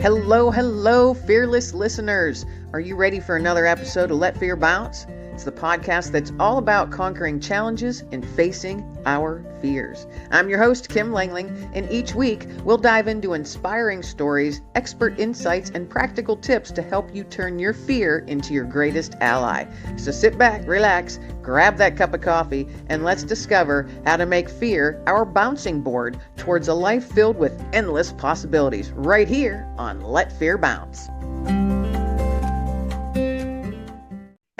Hello, hello, fearless listeners. Are you ready for another episode of Let Fear Bounce? It's the podcast that's all about conquering challenges and facing our fears. I'm your host, Kim Langling, and each week we'll dive into inspiring stories, expert insights, and practical tips to help you turn your fear into your greatest ally. So sit back, relax, grab that cup of coffee, and let's discover how to make fear our bouncing board towards a life filled with endless possibilities right here on Let Fear Bounce.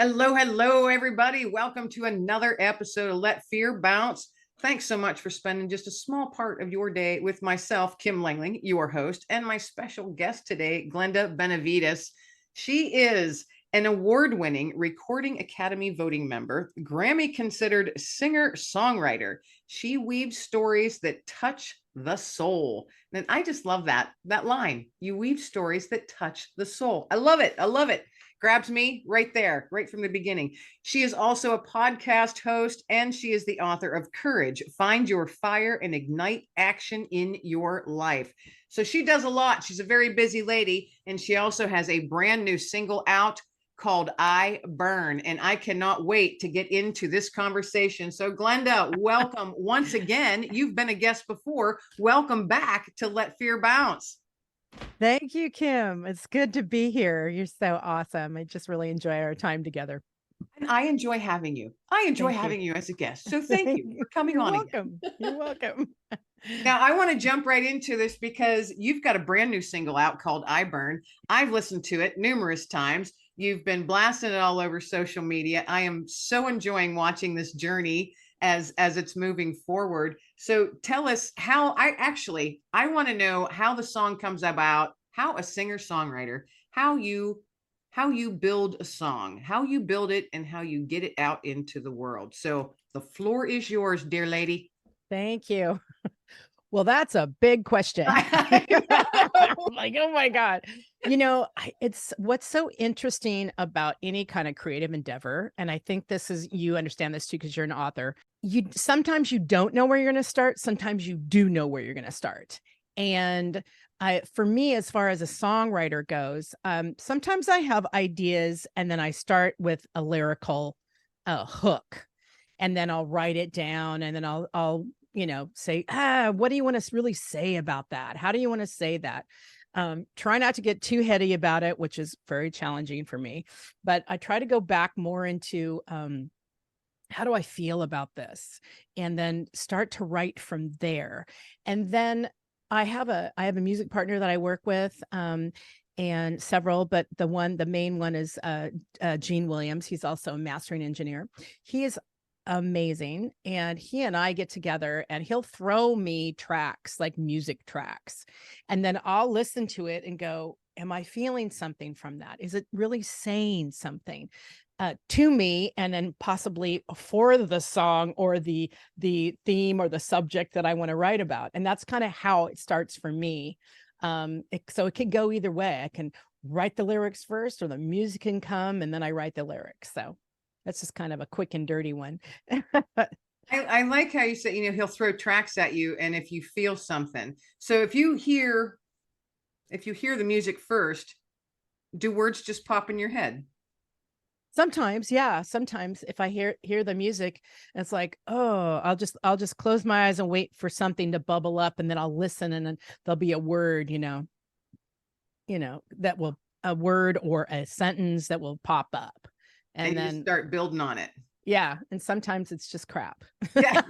Hello, hello, everybody. Welcome to another episode of Let Fear Bounce. Thanks so much for spending just a small part of your day with myself, Kim Langling, your host, and my special guest today, Glenda Benevides. She is an award-winning Recording Academy voting member, Grammy-considered singer-songwriter. She weaves stories that touch the soul. And I just love that line. You weave stories that touch the soul. I love it. I love it. Grabs me right there, right from the beginning. She is also a podcast host, and she is the author of Courage, Find Your Fire and Ignite Action in Your Life. So she does a lot. She's a very busy lady, and she also has a brand new single out called I Burn, and I cannot wait to get into this conversation. So Glenda, welcome once again. You've been a guest before. Welcome back to Let Fear Bounce. Thank you, Kim. It's good to be here. You're so awesome. I just really enjoy our time together. And I enjoy having you. I enjoy having you as a guest. So thank you for coming You're on welcome. again. You're welcome. Now, I want to jump right into this because you've got a brand new single out called I Burn. I've listened to it numerous times. You've been blasting it all over social media. I am so enjoying watching this journey as it's moving forward. So tell us how I want to know how the song comes about, how a singer-songwriter, how you build a song, how you build it, and how you get it out into the world. So the floor is yours, dear lady. Thank you. Well, that's a big question. Like, oh my God. It's what's so interesting about any kind of creative endeavor. And I think you understand this too, because you're an author. Sometimes you don't know where you're going to start. Sometimes you do know where you're going to start. And for me, as far as a songwriter goes, sometimes I have ideas and then I start with a lyrical hook, and then I'll write it down, and then I'll say, what do you want to really say about that? How do you want to say that? Try not to get too heady about it, which is very challenging for me, but I try to go back more into, how do I feel about this? And then start to write from there. And then I have a music partner that I work with, and several, but the main one is Gene Williams. He's also a mastering engineer. He is amazing. And he and I get together and he'll throw me tracks, like music tracks. And then I'll listen to it and go, am I feeling something from that? Is it really saying something to me? And then possibly for the song or the theme or the subject that I want to write about. And that's kind of how it starts for me. So it could go either way. I can write the lyrics first, or the music can come and then I write the lyrics. So that's just kind of a quick and dirty one. I like how you say, he'll throw tracks at you, and if you feel something. So if you hear the music first, do words just pop in your head? Sometimes, yeah. Sometimes if I hear the music, it's like, oh, I'll just close my eyes and wait for something to bubble up, and then I'll listen, and then there'll be a word, that will, a word or a sentence that will pop up. And then you start building on it. Yeah. And sometimes it's just crap. Yeah.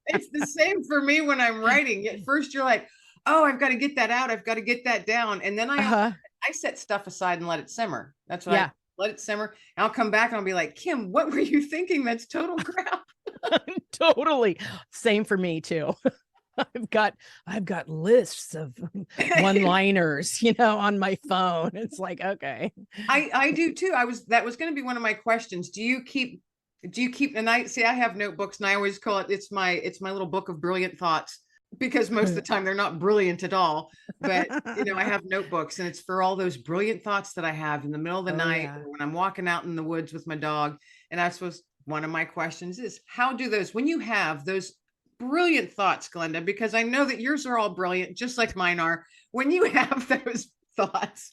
It's the same for me when I'm writing. At first you're like, oh, I've got to get that out. I've got to get that down. And then I set stuff aside and let it simmer. That's what I let it simmer. And I'll come back and I'll be like, Kim, what were you thinking? That's total crap. Totally. Same for me too. I've got lists of one-liners, on my phone. It's like, okay. I do too. That was going to be one of my questions. Do you keep, and I have notebooks, and I always call it's my little book of brilliant thoughts, because most of the time they're not brilliant at all, but I have notebooks, and it's for all those brilliant thoughts that I have in the middle of the night, or when I'm walking out in the woods with my dog. And I suppose one of my questions is, how do those, when you have those brilliant thoughts, Glenda, because I know that yours are all brilliant, just like mine are. When you have those thoughts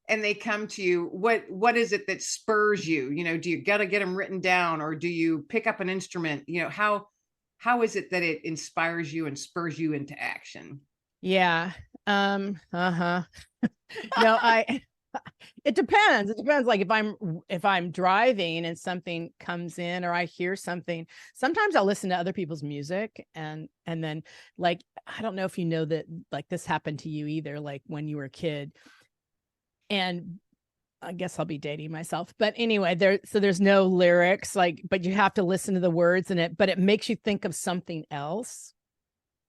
and they come to you, what is it that spurs you? You know, do you got to get them written down, or do you pick up an instrument? You know, how is it that it inspires you and spurs you into action? Yeah. Uh-huh. No, it depends. It depends. Like if I'm driving and something comes in or I hear something, sometimes I'll listen to other people's music and then, like, I don't know if you know that, like, this happened to you either, like when you were a kid. And I guess I'll be dating myself, but anyway, there's no lyrics, like, but you have to listen to the words but it makes you think of something else.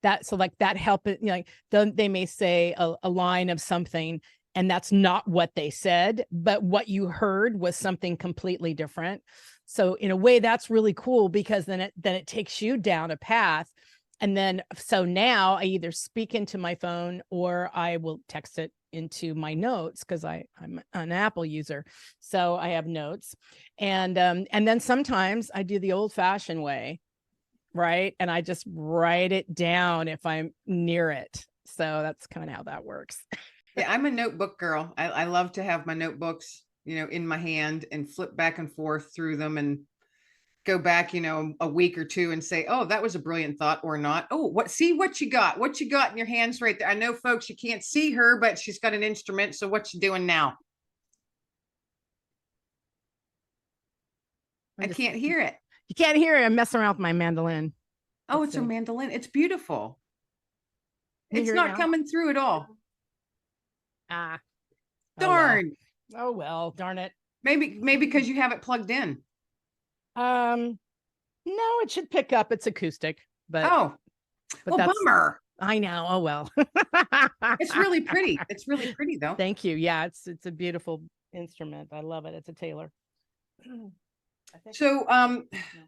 That help it, you know, like they may say a line of something and that's not what they said, but what you heard was something completely different. So in a way, that's really cool, because then it takes you down a path. And then, so now I either speak into my phone or I will text it into my notes, because I'm an Apple user. So I have notes. And then sometimes I do the old fashioned way, right? And I just write it down if I'm near it. So that's kind of how that works. Yeah, I'm a notebook girl. I love to have my notebooks, you know, in my hand and flip back and forth through them and go back, you know, a week or two and say, oh, that was a brilliant thought, or not. Oh, see what you got in your hands right there. I know, folks, you can't see her, but she's got an instrument. So what you doing now? I can't hear it. You can't hear it. I'm messing around with my mandolin. Oh, it's a mandolin. It's beautiful. It's not coming through at all. Ah, darn. Oh well, darn it. Maybe because you have it plugged in. No, it should pick up. It's acoustic, but bummer. I know. Oh well. It's really pretty. It's really pretty though. Thank you. Yeah, it's a beautiful instrument. I love it. It's a Taylor. So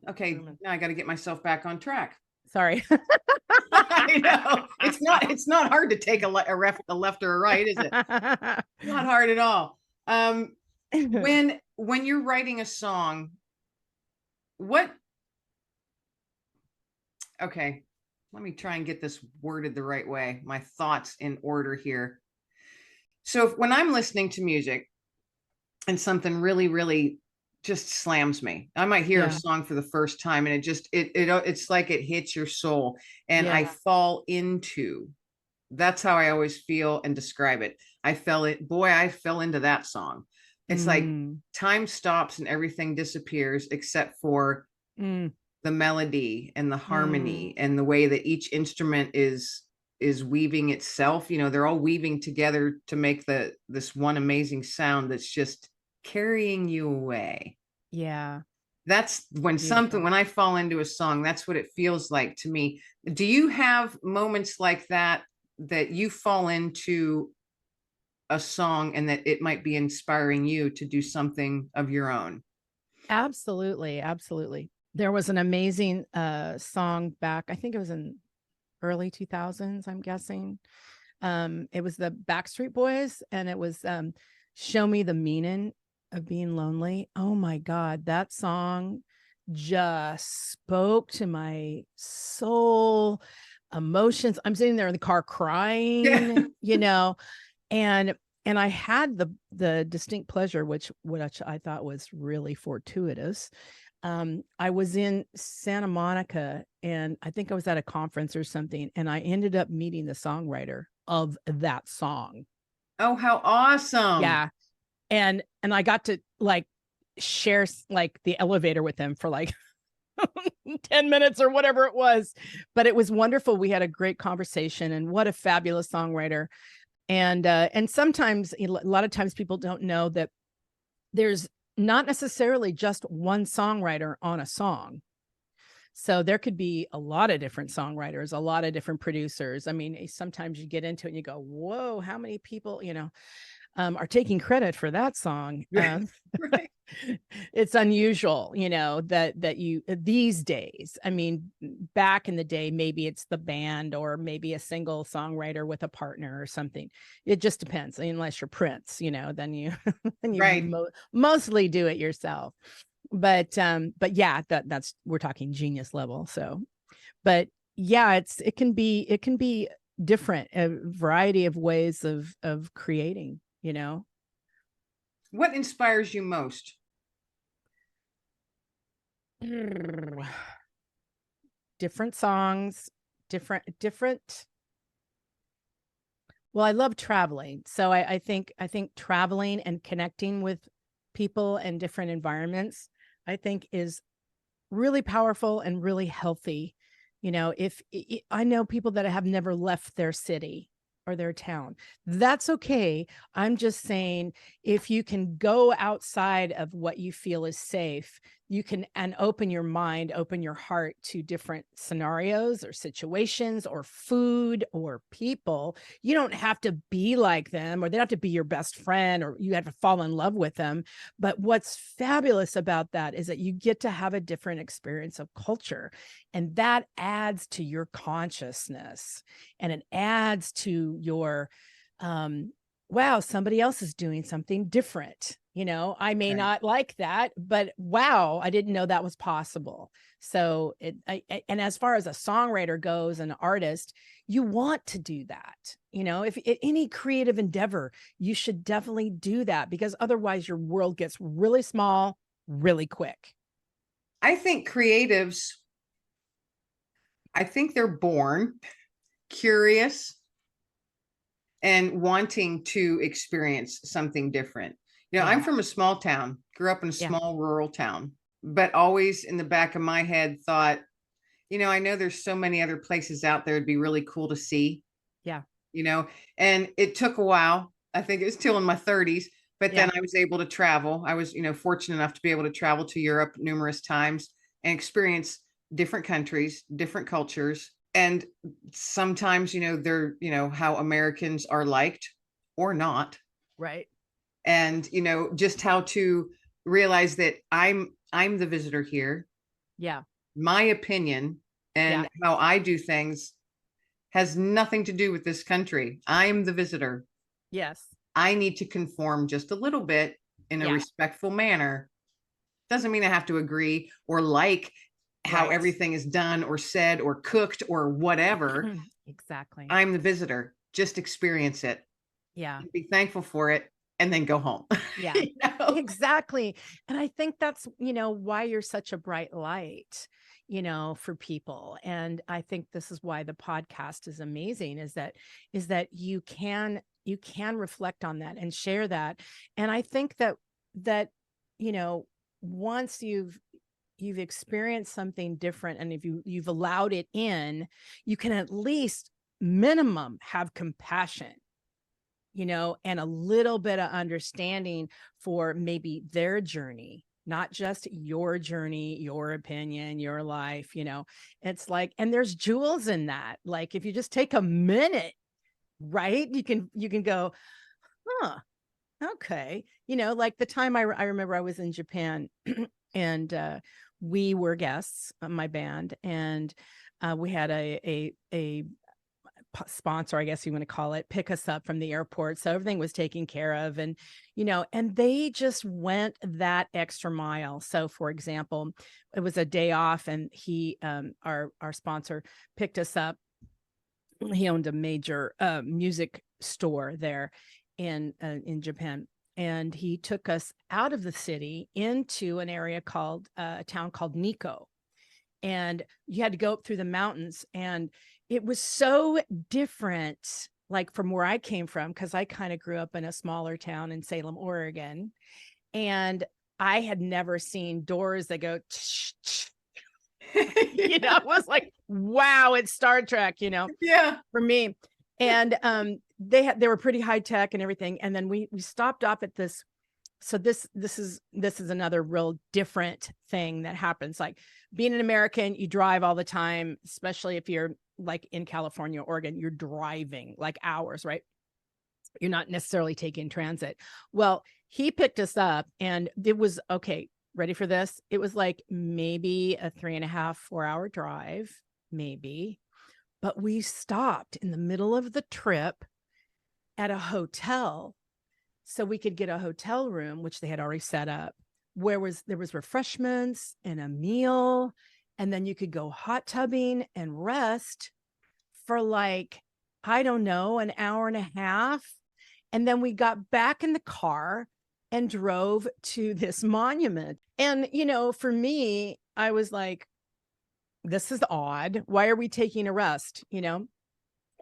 okay, now I got to get myself back on track. Sorry. I know. It's not hard to take a left or a right, is it? Not hard at all. When you're writing a song, okay, let me try and get this worded the right way. My thoughts in order here. So when I'm listening to music and something really, really just slams me, I might hear a song for the first time and it's like it hits your soul, and I fall into. That's how I always feel and describe it. I fell into that song. It's like time stops and everything disappears except for the melody and the harmony and the way that each instrument is weaving itself. You know, they're all weaving together to make this one amazing sound that's just carrying you away. Yeah. That's when I fall into a song, that's what it feels like to me. Do you have moments like that you fall into a song and that it might be inspiring you to do something of your own? Absolutely. Absolutely. There was an amazing song back, I think it was in early 2000s, I'm guessing. It was the Backstreet Boys, and it was Show Me the Meaning of Being Lonely. Oh my God, that song just spoke to my soul, emotions. I'm sitting there in the car crying, you know, and I had the distinct pleasure, which I thought was really fortuitous. I was in Santa Monica, and I think I was at a conference or something, and I ended up meeting the songwriter of that song. Oh, how awesome. Yeah. And I got to like share like the elevator with him for like 10 minutes or whatever it was, but it was wonderful. We had a great conversation, and what a fabulous songwriter. And sometimes, a lot of times, people don't know that there's not necessarily just one songwriter on a song. So there could be a lot of different songwriters, a lot of different producers. I mean, sometimes you get into it and you go, whoa, how many people, you know, are taking credit for that song. Right. It's unusual, you know, that you these days. I mean, back in the day, maybe it's the band or maybe a single songwriter with a partner or something. It just depends. Unless you're Prince, you know, then you mostly do it yourself. But yeah, that's we're talking genius level. So, but yeah, it can be different, a variety of ways of creating, you know. What inspires you most? Different songs, different. Well, I love traveling. So I think traveling and connecting with people and different environments, I think is really powerful and really healthy. You know, if I know people that have never left their city or their town, that's okay. I'm just saying, if you can go outside of what you feel is safe, you can, and open your mind, open your heart to different scenarios or situations or food or people. You don't have to be like them, or they don't have to be your best friend, or you have to fall in love with them. But what's fabulous about that is that you get to have a different experience of culture, and that adds to your consciousness, and it adds to your, wow, somebody else is doing something different. You know, I may Right. not like that, but wow, I didn't know that was possible. So and as far as a songwriter goes, an artist, you want to do that. You know, if any creative endeavor, you should definitely do that, because otherwise your world gets really small really quick. I think creatives, I think they're born curious and wanting to experience something different. You know, Yeah. I'm from a small town, grew up in a Yeah. small rural town, but always in the back of my head thought, you know, I know there's so many other places out there it'd be really cool to see, Yeah. you know, and it took a while. I think it was till in my 30s, but Yeah. then I was able to travel. I was, you know, fortunate enough to be able to travel to Europe numerous times and experience different countries, different cultures. And sometimes, you know, they're, you know, how Americans are liked or not. Right. And, you know, just how to realize that I'm the visitor here. Yeah. My opinion Yeah. and how I do things has nothing to do with this country. I'm the visitor. Yes. I need to conform just a little bit in a Yeah. respectful manner. Doesn't mean I have to agree or like how Right. everything is done or said or cooked or whatever. Exactly. I'm the visitor. Just experience it. Yeah. Be thankful for it and then go home. Yeah. You know? Exactly. And I think that's, you know, why you're such a bright light, you know, for people. And I think this is why the podcast is amazing, is that you can reflect on that and share that. And I think that, you know, once you've experienced something different, and if you've allowed it in, you can at least minimum have compassion, you know, and a little bit of understanding for maybe their journey, not just your journey, your opinion, your life, you know. It's like, and there's jewels in that. Like, if you just take a minute, right? You can go, huh, okay. You know, like the time I remember I was in Japan and we were guests, my band, and we had a sponsor, I guess you want to call it, pick us up from the airport. So everything was taken care of. And, you know, and they just went that extra mile. So for example, it was a day off, and he, our sponsor, picked us up. He owned a major music store there in Japan. And he took us out of the city into an area called a town called Nikko, and you had to go up through the mountains, and it was so different, like from where I came from, because I kind of grew up in a smaller town in Salem, Oregon, and I had never seen doors that go you know, it was like, wow, it's Star Trek, you know, Yeah. for me. And they were pretty high tech and everything. And then we stopped off at this. So this is another real different thing that happens. Like, being an American, you drive all the time, especially if you're like in California, Oregon, you're driving like hours, right? You're not necessarily taking transit. Well, he picked us up, and it was okay. Ready for this? It was like maybe a 3.5, 4 hour drive, maybe. But we stopped in the middle of the trip at a hotel so we could get a hotel room, which they had already set up, where there was refreshments and a meal. and then you could go hot tubbing and rest for like, I don't know, an hour and a half. And then we got back in the car and drove to this monument. And, you know, for me, I was like, this is odd. Why are we taking a rest? You know?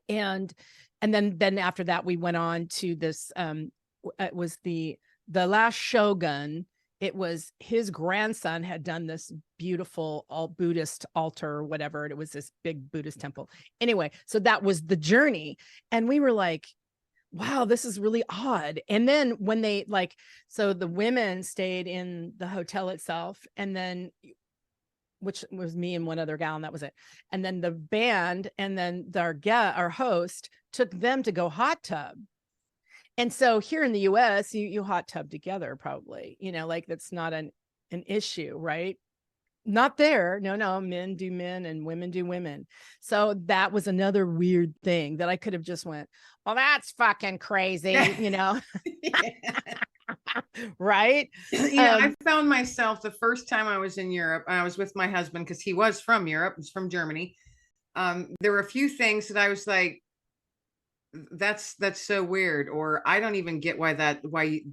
And then after that, we went on to this, it was the last shogun. It was his grandson had done this beautiful all Buddhist altar or whatever. It was this big Buddhist temple. Anyway, so that was the journey. And we were like, wow, this is really odd. And then when they like, so the women stayed in the hotel itself, and then, which was me and one other gal, and that was it. And then the band, and then our host took them to go hot tub. And so here in the US, you hot tub together, probably, you know, like that's not an issue, right? Not there. No, men do men and women do women. So that was another weird thing that I could have just went, well, that's fucking crazy, you know? Right. You know, I found myself the first time I was in Europe, I was with my husband because he was from Europe, he's from Germany. There were a few things that I was like, that's so weird, or I don't even get why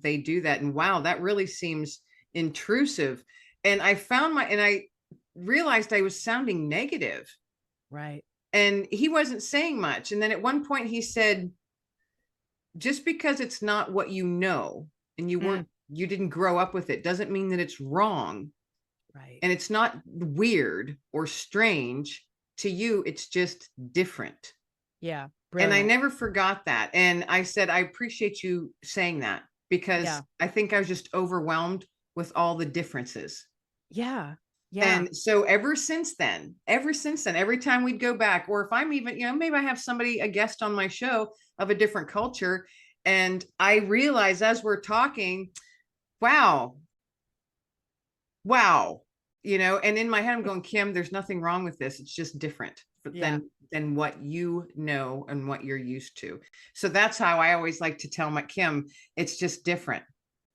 they do that. And wow, that really seems intrusive. And I realized I was sounding negative. Right. And he wasn't saying much. And then at one point he said, just because it's not what you know, and you didn't grow up with it, doesn't mean that it's wrong. Right. And it's not weird or strange to you. It's just different. Yeah. Brilliant. And I never forgot that. And I said, I appreciate you saying that, because I think I was just overwhelmed with all the differences. Yeah. Yeah. And so ever since then, every time we'd go back, or if I'm even, you know, maybe I have a guest on my show of a different culture, and I realize as we're talking, wow, you know, and in my head, I'm going, Kim, there's nothing wrong with this. It's just different than what you know and what you're used to. So that's how I always like to tell my Kim, it's just different.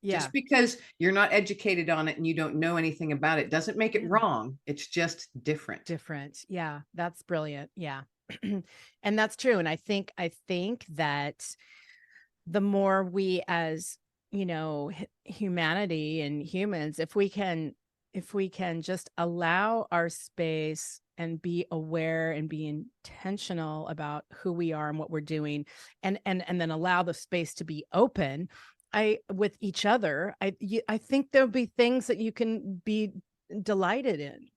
Yeah. Just because you're not educated on it and you don't know anything about it doesn't make it wrong. It's just different. Different. Yeah. That's brilliant. Yeah. And that's true. And I think that the more we, as, you know, humanity and humans, if we can just allow our space and be aware and be intentional about who we are and what we're doing, and then allow the space to be open, with each other, I think there'll be things that you can be delighted in,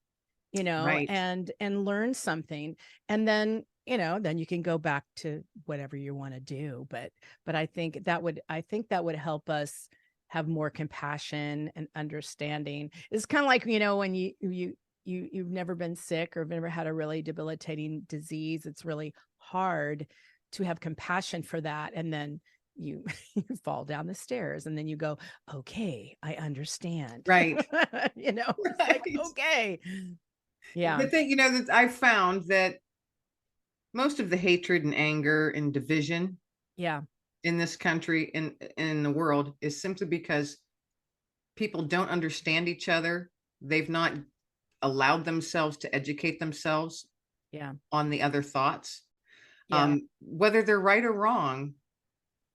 you know, and learn something. And then, you know, then you can go back to whatever you want to do. But I think that would help us have more compassion and understanding. It's kind of like, you know, when you've never been sick or never had a really debilitating disease, it's really hard to have compassion for that. And then you fall down the stairs, and then you go, okay, I understand. Right. You know, like, okay. Yeah. The thing, you know, that I found that most of the hatred and anger and division in this country and in the world is simply because people don't understand each other. They've not allowed themselves to educate themselves on the other thoughts. Whether they're right or wrong,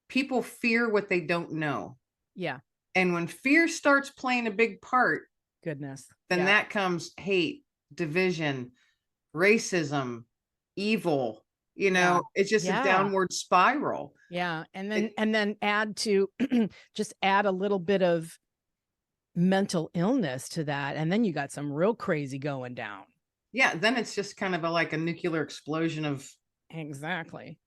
people fear what they don't know. Yeah. And when fear starts playing a big part, then that comes hate, division, racism, evil, you know, it's just a downward spiral. Yeah. And then add to just add a little bit of mental illness to that. And then you got some real crazy going down. Yeah. Then it's just kind of like a nuclear explosion of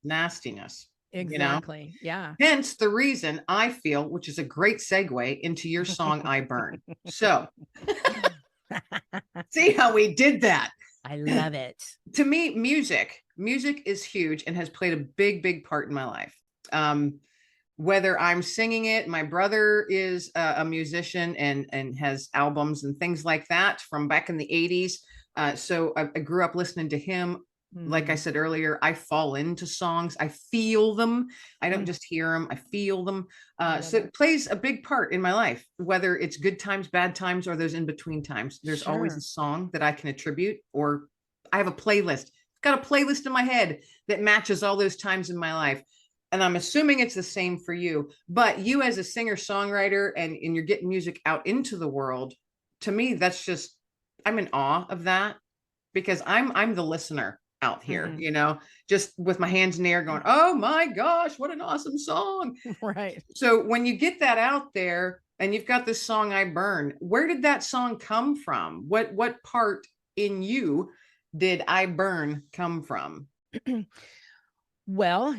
nastiness. Exactly. You know? Yeah. Hence the reason I feel, which is a great segue into your song, I Burn. So see how we did that. I love it. To me, music is huge and has played a big, big part in my life. Whether I'm singing it, my brother is a musician and has albums and things like that from back in the 80s. So I grew up listening to him Like I said earlier, I fall into songs. I feel them. I don't just hear them. I feel them. So it plays a big part in my life, whether it's good times, bad times, or those in between times. There's always a song that I can attribute, or I have a playlist. I've got a playlist in my head that matches all those times in my life. And I'm assuming it's the same for you. But you as a singer-songwriter and you're getting music out into the world, to me, that's just, I'm in awe of that, because I'm the listener out here, you know, just with my hands in the air going, oh my gosh, what an awesome song. Right. So when you get that out there and you've got this song, I Burn, where did that song come from? What part in you did I Burn come from? Well,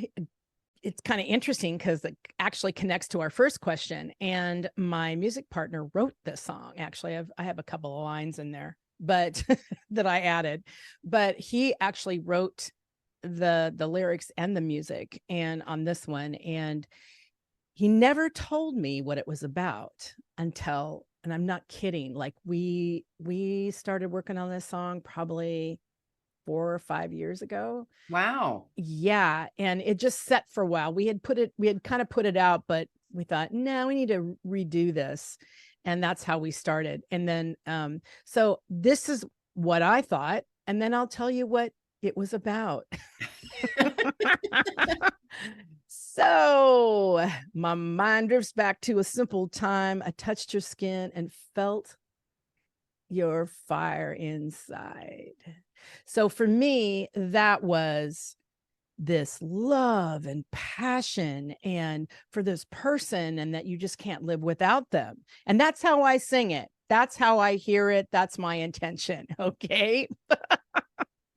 it's kind of interesting because it actually connects to our first question. And my music partner wrote this song. Actually, I have a couple of lines in there, but that I added, but he actually wrote the lyrics and the music and on this one. And he never told me what it was about until, and I'm not kidding, like we started working on this song probably 4 or 5 years ago. Wow. Yeah. And it just set for a while. We had kind of put it out, but we thought, no, we need to redo this. And that's how we started. And then, so this is what I thought, and then I'll tell you what it was about. So my mind drifts back to a simple time. I touched your skin and felt your fire inside. So for me, that was this love and passion and for this person, and that you just can't live without them. And that's how I sing it. That's how I hear it. That's my intention. Okay.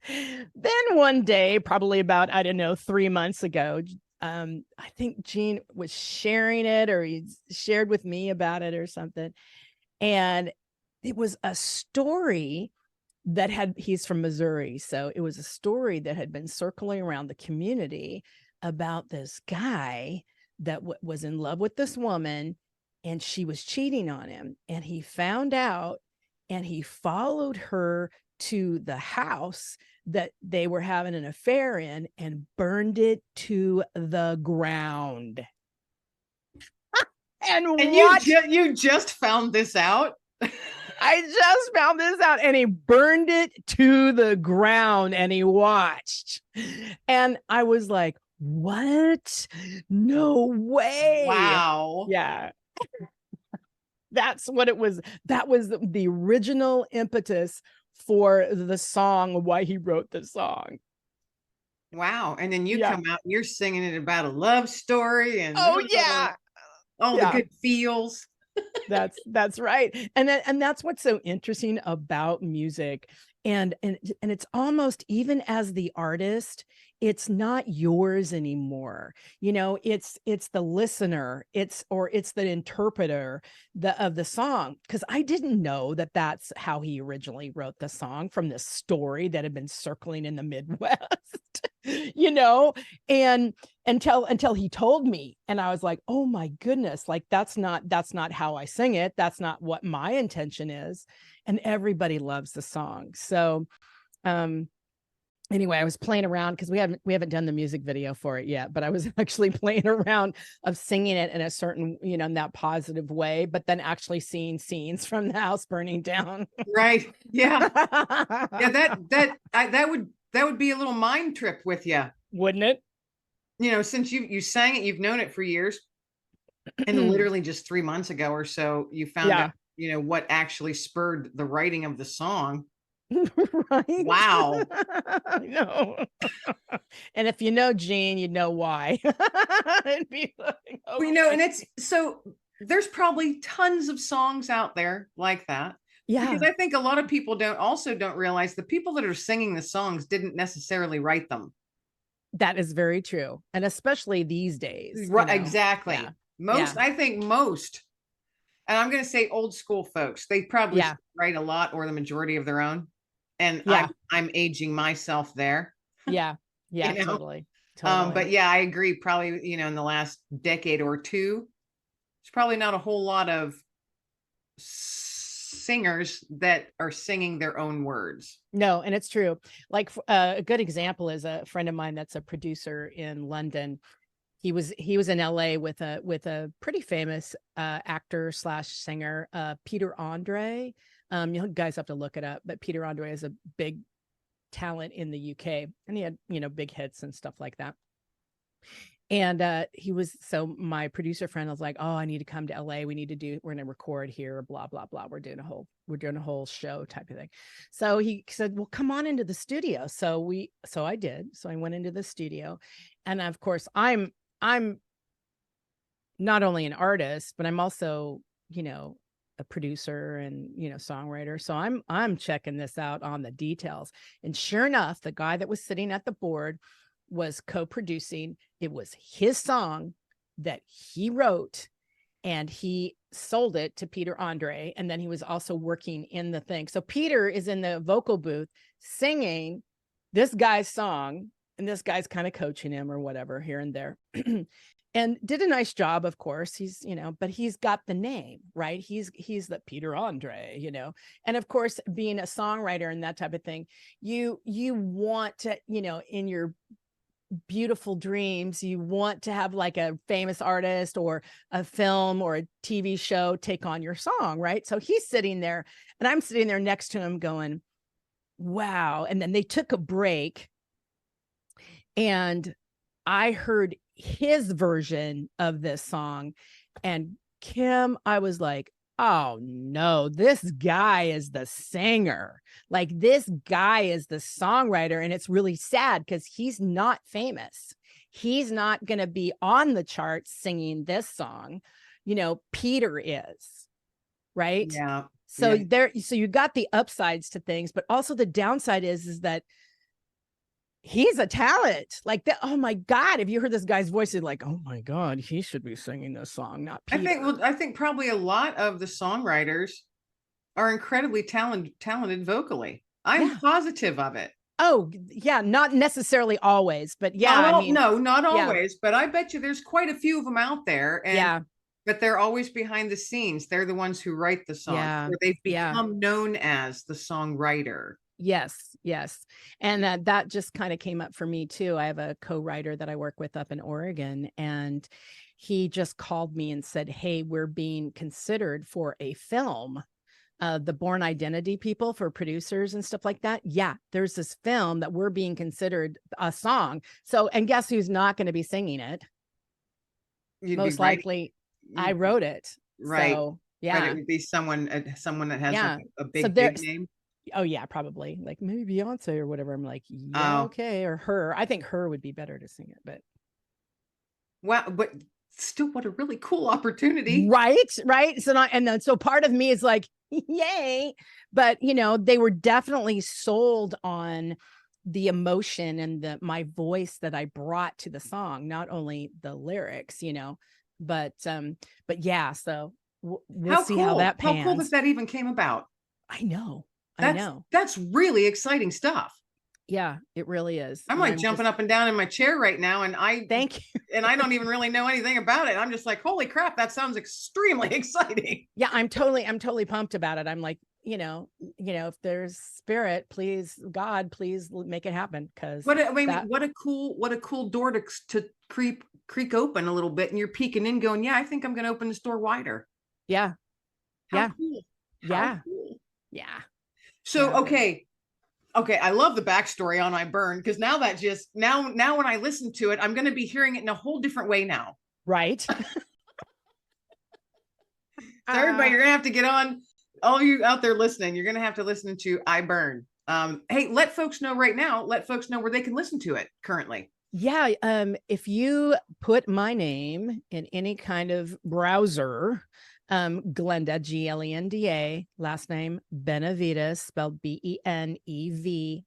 Then one day, probably about, I don't know, 3 months ago, I think Gene was sharing it, or he shared with me about it or something. And it was a story that he's from Missouri. So it was a story that had been circling around the community about this guy that was in love with this woman, and she was cheating on him. And he found out, and he followed her to the house that they were having an affair in and burned it to the ground. And you just found this out? I just found this out, and he burned it to the ground, and he watched. And I was like, what? No way. Wow. Yeah. That's what it was. That was the original impetus for the song, why he wrote the song. Wow. And then you come out and you're singing it about a love story and all the good feels. That's right. And that's what's so interesting about music. And it's almost, even as the artist, it's not yours anymore. You know, it's the listener, it's the interpreter of the song. Because I didn't know that that's how he originally wrote the song, from this story that had been circling in the Midwest, you know, and until he told me, and I was like, oh my goodness, like that's not how I sing it. That's not what my intention is. And everybody loves the song. So, anyway, I was playing around because we haven't done the music video for it yet, but I was actually playing around of singing it in a certain, you know, in that positive way, but then actually seeing scenes from the house burning down. Right. Yeah. Yeah. That would be a little mind trip with you, wouldn't it? You know, since you sang it, you've known it for years, and literally just 3 months ago or so, you found out, you know, what actually spurred the writing of the song. Right. Wow. I know. And if you know Gene, you know why. It'd be like, okay. Well, you know, and it's so there's probably tons of songs out there like that. Yeah. Because I think a lot of people don't realize the people that are singing the songs didn't necessarily write them. That is very true. And especially these days. Right. You know? Exactly. Yeah. I think most, and I'm going to say old school folks, they probably write a lot or the majority of their own. And I'm aging myself there. Yeah. Yeah, you know? Totally. But yeah, I agree. Probably, you know, in the last decade or two, there's probably not a whole lot of singers that are singing their own words. No, and it's true. Like a good example is a friend of mine that's a producer in London. He was in LA with a pretty famous actor / singer, Peter Andre. You guys have to look it up, but Peter Andre is a big talent in the UK, and he had, big hits and stuff like that. And so my producer friend was like, oh, I need to come to LA. We're going to record here, blah, blah, blah. We're doing a whole show type of thing. So he said, well, come on into the studio. So I did. So I went into the studio, and of course I'm not only an artist, but I'm also, a producer and, songwriter. So I'm checking this out on the details. And sure enough, the guy that was sitting at the board was co-producing. It was his song that he wrote, and he sold it to Peter Andre. And then he was also working in the thing. So Peter is in the vocal booth singing this guy's song, and this guy's kind of coaching him or whatever here and there. And did a nice job, of course. He's, but he's got the name, right? He's the Peter Andre, and of course, being a songwriter and that type of thing, you want to, in your beautiful dreams, you want to have like a famous artist or a film or a TV show take on your song, right? So he's sitting there, and I'm sitting there next to him going, wow. And then they took a break, and I heard his version of this song, and Kim, I was like, oh no, this guy is the singer. Like, this guy is the songwriter. And it's really sad because he's not famous. He's not going to be on the charts singing this song. Peter is, right? Yeah. So so you got the upsides to things, but also the downside is that he's a talent. Like that. Oh my God. If you heard this guy's voice, you're like, oh my God, he should be singing this song, not Peter. I think probably a lot of the songwriters are incredibly talented vocally. I'm positive of it. Oh yeah. Not necessarily always, but yeah. Not always, but I bet you there's quite a few of them out there. And but they're always behind the scenes. They're the ones who write the songs, or they've become known as the songwriter. Yes. And that just kind of came up for me too. I have a co-writer that I work with up in Oregon, and he just called me and said, hey, we're being considered for a film, the Born Identity people, for producers and stuff like that. Yeah, there's this film that we're being considered a song. So, and guess who's not going to be singing it? Most likely I wrote it. Right. So, yeah. But it would be someone that has like a big name. Oh yeah, probably like maybe Beyonce or whatever. I'm like, okay, or her. I think her would be better to sing it, but wow, but still, what a really cool opportunity, right? So part of me is like, yay, but they were definitely sold on the emotion and my voice that I brought to the song, not only the lyrics, but yeah. So we'll see how that pans. How cool that even came about. I know. That's really exciting stuff. Yeah, it really is. I'm like jumping up and down in my chair right now, and thank you. And I don't even really know anything about it. I'm just like, holy crap, that sounds extremely exciting. Yeah, I'm totally pumped about it. I'm like, if there's spirit, please, God, please make it happen. Because what a cool door to creak open a little bit, and you're peeking in, going, yeah, I think I'm going to open this door wider. Yeah. How cool. How cool. Yeah. So, okay. I love the backstory on I Burn, because now when I listen to it, I'm going to be hearing it in a whole different way now. Right. So everybody, you're going to have to get on, all you out there listening, you're going to have to listen to I Burn. Hey, let folks know right now, where they can listen to it currently. Yeah. If you put my name in any kind of browser, Glenda, Glenda, last name Benevides, spelled Benevides,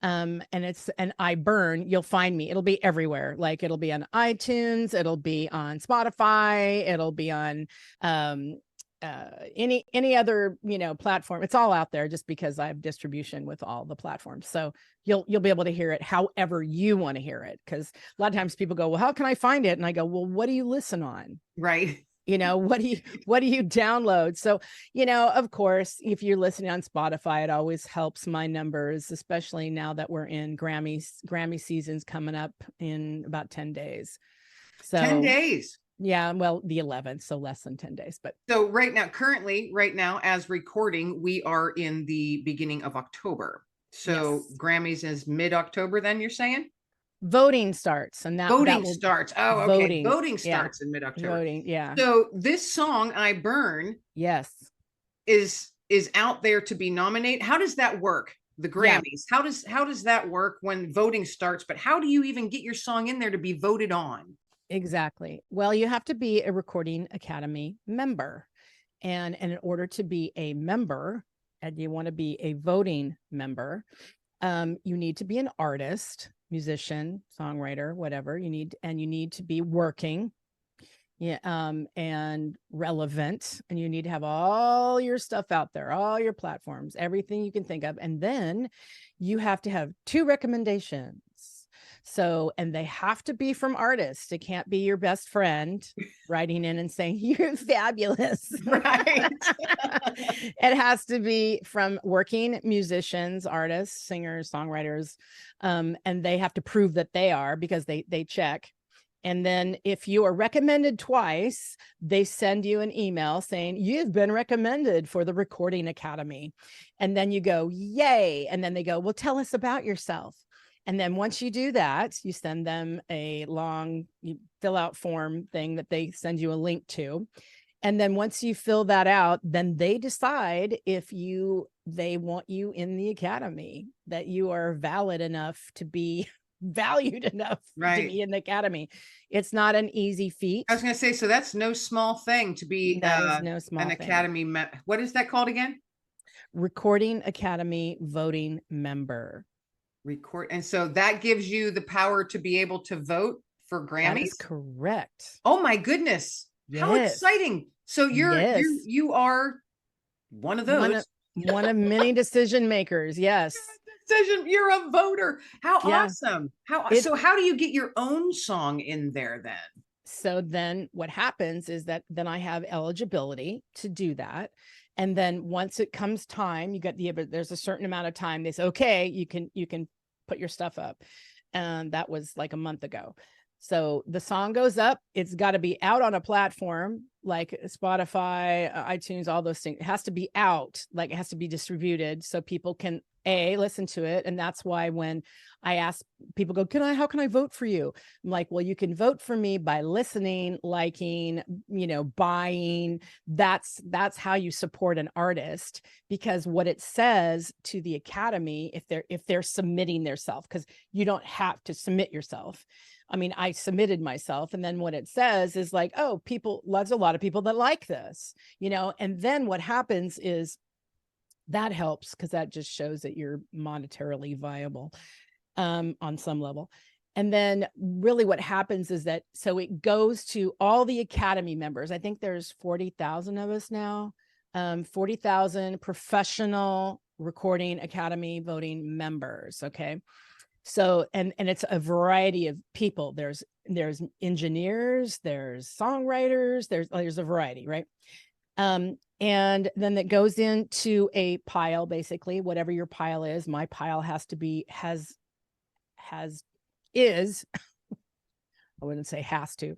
and it's an I Burn, you'll find me. It'll be everywhere. Like, it'll be on iTunes, it'll be on Spotify, it'll be on any other platform. It's all out there, just because I have distribution with all the platforms. So you'll be able to hear it however you want to hear it, because a lot of times people go, well, how can I find it? And I go, well, what do you listen on? Right. You know, what do you download? So, you know, of course, if you're listening on Spotify, it always helps my numbers, especially now that we're in Grammy season's coming up in about 10 days. So 10 days. Yeah, well, the 11th, so less than 10 days. But so right now, as recording, we are in the beginning of October. So yes. Grammys is mid-October, then you're saying? Voting starts, and voting starts. Oh, okay. Voting starts in mid-October. Voting, yeah. So this song, I Burn, yes, is out there to be nominated. How does that work? The Grammys. Yeah. How does that work when voting starts? But how do you even get your song in there to be voted on? Exactly. Well, you have to be a Recording Academy member. And in order to be a member, and you want to be a voting member, you need to be an artist, musician, songwriter, whatever you need. And you need to be working, and relevant. And you need to have all your stuff out there, all your platforms, everything you can think of. And then you have to have 2 recommendations. So, and they have to be from artists. It can't be your best friend writing in and saying, you're fabulous. Right. It has to be from working musicians, artists, singers, songwriters. And they have to prove that they are, because they check. And then if you are recommended twice, they send you an email saying, you've been recommended for the Recording Academy. And then you go, yay. And then they go, well, tell us about yourself. And then once you do that, you send them a long fill out form thing that they send you a link to. And then once you fill that out, then they decide if they want you in the Academy, that you are valid enough to be valued enough to be in the Academy. It's not an easy feat. I was going to say, so that's no small thing to be no small an Academy. What is that called again? Recording Academy voting member. And so that gives you the power to be able to vote for Grammys. That is correct. Oh my goodness. Yes. How exciting. So you are one of those. One of many decision makers. Yes. You're a voter. How awesome. So how do you get your own song in there then? So then what happens is that then I have eligibility to do that. And then once it comes time, there's a certain amount of time. They say, okay, you can put your stuff up. And that was like a month ago. So the song goes up. It's got to be out on a platform like Spotify, iTunes, all those things. It has to be out, like it has to be distributed so people can listen to it. And that's why when I ask people, how can I vote for you? I'm like, well, you can vote for me by listening, liking, buying. That's how you support an artist, because what it says to the Academy, if they're submitting themselves, because you don't have to submit yourself. I mean, I submitted myself, and then what it says is like, oh, there's a lot of people that like this, and then what happens is that helps, because that just shows that you're monetarily viable on some level. And then really what happens is that, so it goes to all the Academy members. I think there's 40,000 of us now, 40,000 professional Recording Academy voting members. Okay. So, and it's a variety of people. There's engineers, there's songwriters, there's a variety, right? And then it goes into a pile, basically, whatever your pile is. My pile is I wouldn't say has to,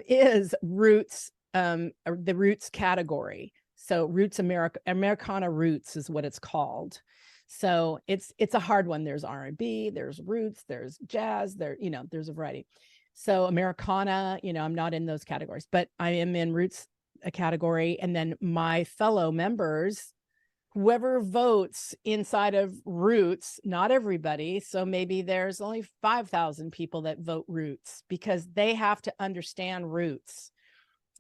is roots, the roots category. So roots, Americana roots is what it's called. So it's a hard one. There's R&B, there's roots, there's jazz, there's a variety. So Americana, I'm not in those categories, but I am in roots, a category. And then my fellow members, whoever votes inside of roots, not everybody. So maybe there's only 5,000 people that vote roots, because they have to understand roots.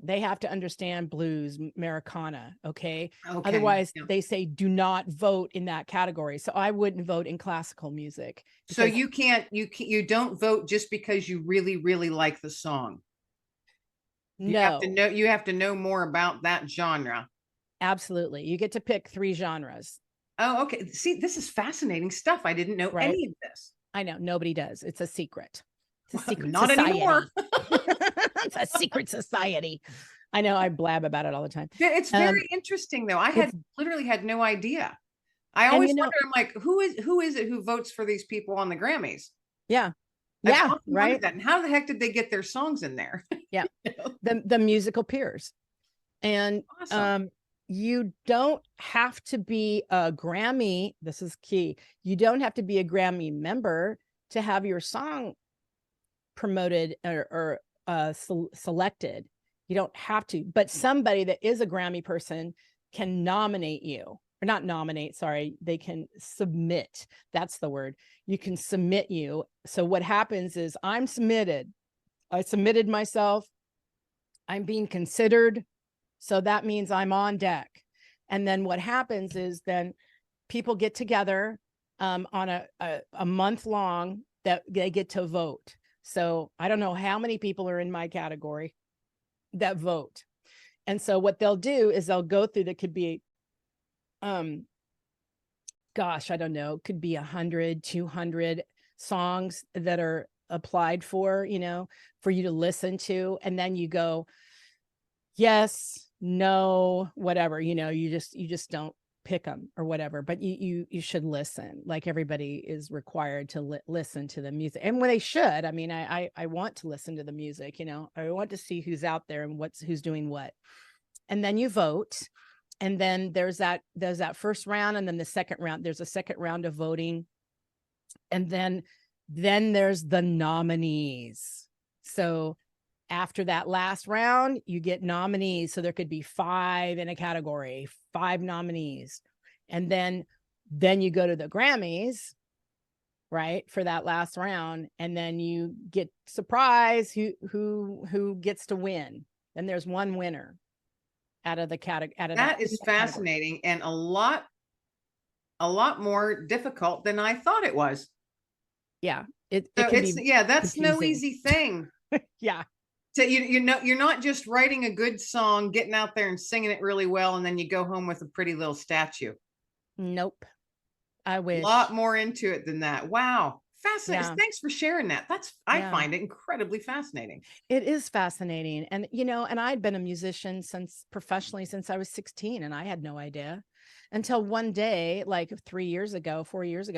They have to understand blues, Americana. Okay. Otherwise they say, do not vote in that category. So I wouldn't vote in classical music. So you don't vote just because you really, really like the song. No, you have to know more about that genre. Absolutely. You get to pick 3 genres. Oh, okay. See, this is fascinating stuff. I didn't know any of this. I know. Nobody does. It's a secret. It's a secret Not society. Anymore. It's a secret society. I know I blab about it all the time. It's very interesting though. I had literally had no idea. I always wonder, I'm like, who is it who votes for these people on the Grammys? Yeah. Yeah, right. That. And how the heck did they get their songs in there? Yeah. The musical peers. And awesome. You don't have to be a Grammy. This is key. You don't have to be a Grammy member to have your song promoted or selected. You don't have to, but somebody that is a Grammy person can nominate you, or not nominate, sorry, they can submit. That's the word. You can submit you. So what happens is I submitted myself. I'm being considered. So that means I'm on deck. And then what happens is then people get together on a month long that they get to vote. So I don't know how many people are in my category that vote. And so what they'll do is they'll go through, that could be, gosh, I don't know, could be 100, 200 songs that are applied for, you know, for you to listen to. And then you go, yes, no, whatever, you know, you just don't pick them or whatever, but you should listen. Like everybody is required to listen to the music, and when they should. I mean, I want to listen to the music, you know, I want to see who's out there and who's doing what. And then you vote, and then there's that first round, and then the second round, there's a second round of voting, and then there's the nominees. So after that last round, you get nominees. So there could be 5 in a category, 5 nominees. And then you go to the Grammys, right, for that last round. And then you get surprise who gets to win. And there's one winner out of the category. That is fascinating and a lot more difficult than I thought it was. Yeah. That's confusing. No easy thing. Yeah. So you know, you're not just writing a good song, getting out there and singing it really well, and then you go home with a pretty little statue. Nope. I wish. A lot more into it than that. Wow. Fascinating. Yeah. Thanks for sharing that. I find it incredibly fascinating. It is fascinating. And, you know, and I'd been a musician professionally since I was 16, and I had no idea until one day, like 4 years ago,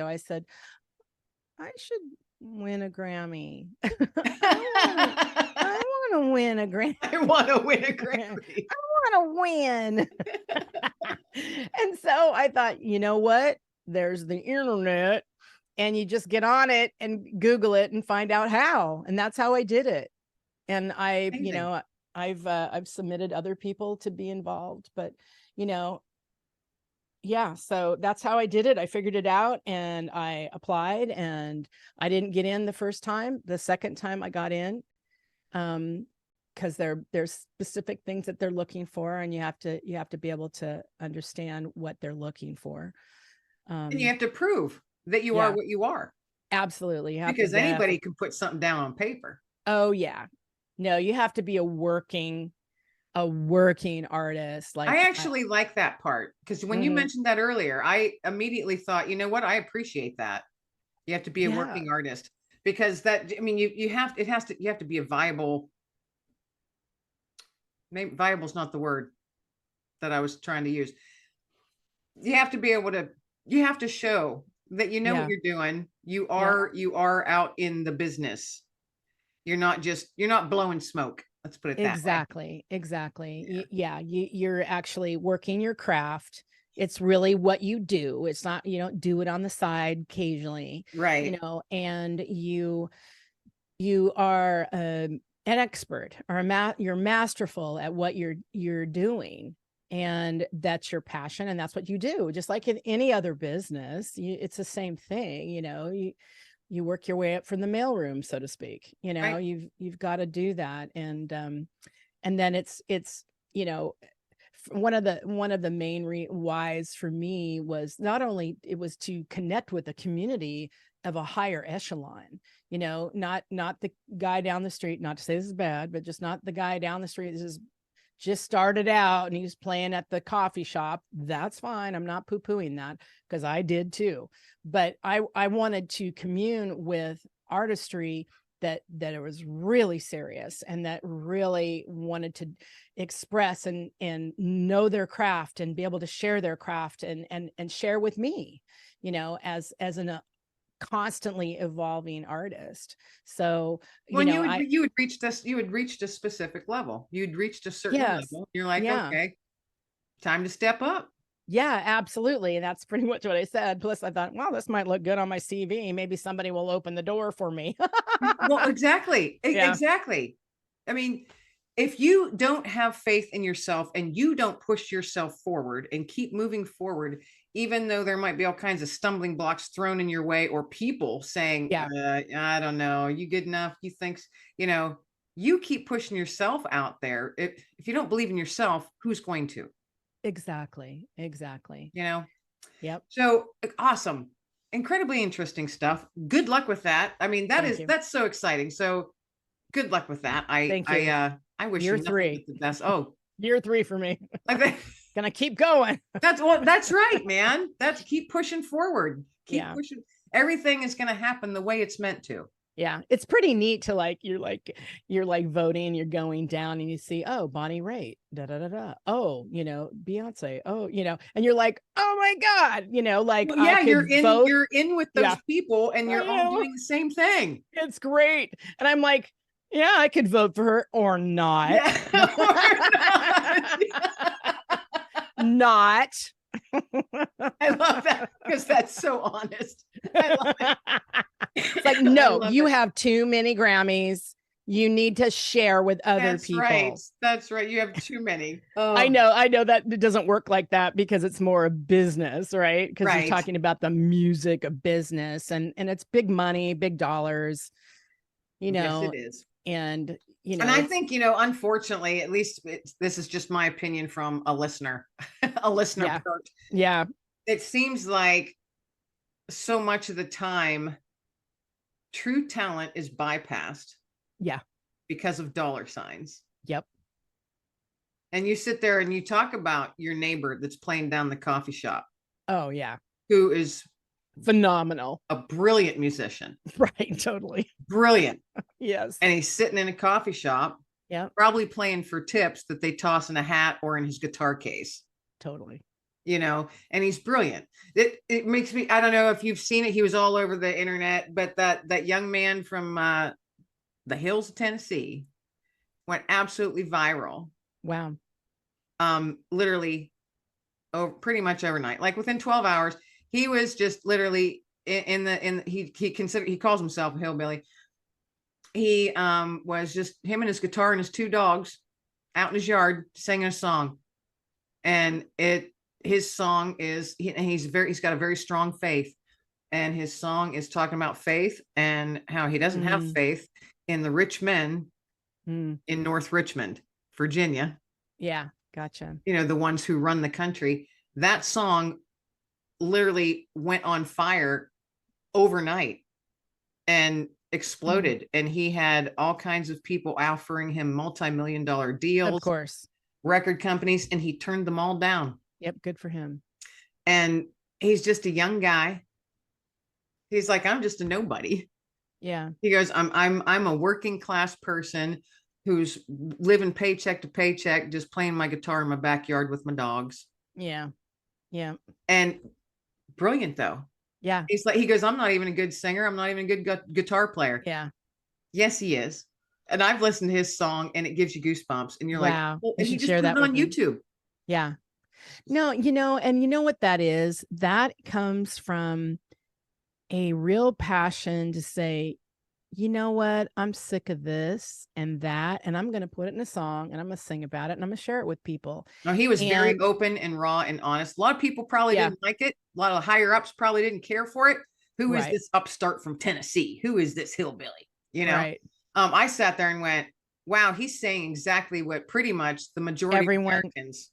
I said, I should win a Grammy. I want to win a Grammy. I want to win a Grammy. I want to win. And so I thought, you know what? There's the internet, and you just get on it and Google it and find out how. And that's how I did it. And Amazing. You know, I've submitted other people to be involved, but you know, yeah, so that's how I did it. I figured it out and I applied, and I didn't get in the first time. The second time I got in, because there's specific things that they're looking for, and you have to be able to understand what they're looking for. And you have to prove that you are what you are. Absolutely. Because anybody can put something down on paper. Oh yeah. No, you have to be a working artist. Like, I actually like that part, because when you mentioned that earlier, I immediately thought, you know what, I appreciate that. You have to be a working artist, because that, I mean, you have to be a viable. Maybe viable is not the word that I was trying to use. You have to be able to, you have to show that you know what you're doing. You are out in the business. You're not blowing smoke. Let's put it that way. Exactly. Yeah. You're actually working your craft. It's really what you do. It's not, you don't do it on the side occasionally. Right. You know, and you are an expert, or you're masterful at what you're doing. And that's your passion. And that's what you do. Just like in any other business, it's the same thing. You know, you work your way up from the mailroom, so to speak. You know, right. You've got to do that. And then it's, you know, one of the main whys for me was not only it was to connect with a community of a higher echelon, you know, not the guy down the street, not to say this is bad, but just not the guy down the street. This is just started out and he's playing at the coffee shop. That's fine. I'm not poo-pooing that, because I did too. But I wanted to commune with artistry that it was really serious and that really wanted to express and know their craft and be able to share their craft and share with me, you know, as a constantly evolving artist. So, When you know, you had reached a specific level. You'd reached a certain level. You're like, okay, time to step up. Yeah, absolutely. And that's pretty much what I said. Plus I thought, well, this might look good on my CV. Maybe somebody will open the door for me. Well, exactly. Yeah. Exactly. I mean, if you don't have faith in yourself and you don't push yourself forward and keep moving forward, even though there might be all kinds of stumbling blocks thrown in your way or people saying, I don't know, are you good enough? You think, you know, you keep pushing yourself out there. If you don't believe in yourself, who's going to? Exactly. You know? Yep. So awesome. Incredibly interesting stuff. Good luck with that. I mean, that's so exciting. So good luck with that. I wish you nothing but the best. Oh, year 3 for me. Okay. Gonna keep going. That's right, man. That's keep pushing forward. Keep pushing. Everything is going to happen the way it's meant to. Yeah. It's pretty neat to you're voting, you're going down and you see, oh, Bonnie Raitt, da, da, da, da. Oh, you know, Beyonce. Oh, you know, and you're like, oh my God, you know, like, well, yeah, you're in with those people and you're all doing the same thing. It's great. And I'm like, yeah, I could vote for her or not. Yeah, or not. I love that because that's so honest. I love it. It's like, no, you have too many Grammys. You need to share with other people. Right. That's right. You have too many. Oh. I know that it doesn't work like that because it's more a business, right? Because you're talking about the music of business and it's big money, big dollars, you know. Yes, it is. And, you know, and I think, you know, unfortunately, at least this is just my opinion from a listener, Yeah. Part. Yeah. It seems like so much of the time, true talent is bypassed. Yeah. Because of dollar signs. Yep. And you sit there and you talk about your neighbor that's playing down the coffee shop. Oh, yeah. Who is phenomenal. A brilliant musician. Right. Totally. Brilliant. Yes. And he's sitting in a coffee shop. Yeah. Probably playing for tips that they toss in a hat or in his guitar case. Totally. You know, and he's brilliant. It makes me, I don't know if you've seen it. He was all over the internet, but that young man from the hills of Tennessee went absolutely viral. Wow. Literally pretty much overnight, like within 12 hours, he was just literally he calls himself a hillbilly. He was just him and his guitar and his 2 dogs out in his yard singing a song. And his song is, he's got a very strong faith. And his song is talking about faith and how he doesn't have faith in the rich men in North Richmond, Virginia. Yeah, gotcha. You know, the ones who run the country. That song literally went on fire overnight and exploded. And he had all kinds of people offering him multi-million-dollar deals. Of course. Record companies, and he turned them all down. Yep, good for him. And he's just a young guy. He's like, I'm just a nobody. Yeah. He goes, I'm a working class person who's living paycheck to paycheck, just playing my guitar in my backyard with my dogs. Yeah. Yeah. And brilliant though. Yeah. He goes, I'm not even a good singer. I'm not even a good guitar player. Yeah. Yes, he is. And I've listened to his song and it gives you goosebumps. And you're wow. like, well, and he just share put that it on YouTube. Yeah. No, you know, and you know what that is? That comes from a real passion to say, you know what? I'm sick of this and that, and I'm going to put it in a song and I'm going to sing about it and I'm going to share it with people. No, he was very open and raw and honest. A lot of people probably didn't like it. A lot of higher ups probably didn't care for it. Who is this upstart from Tennessee? Who is this hillbilly? You know, I sat there and went, wow, he's saying exactly what pretty much the majority of Americans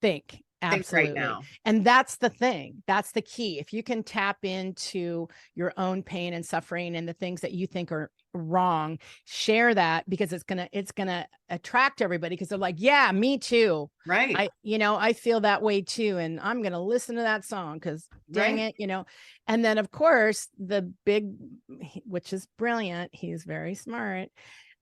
think. Absolutely. Right now. And that's the thing. That's the key. If you can tap into your own pain and suffering and the things that you think are wrong, share that, because it's going to attract everybody, because they're like, yeah, me too. Right. I feel that way too. And I'm going to listen to that song because dang Right. it. And then of course which is brilliant. He's very smart.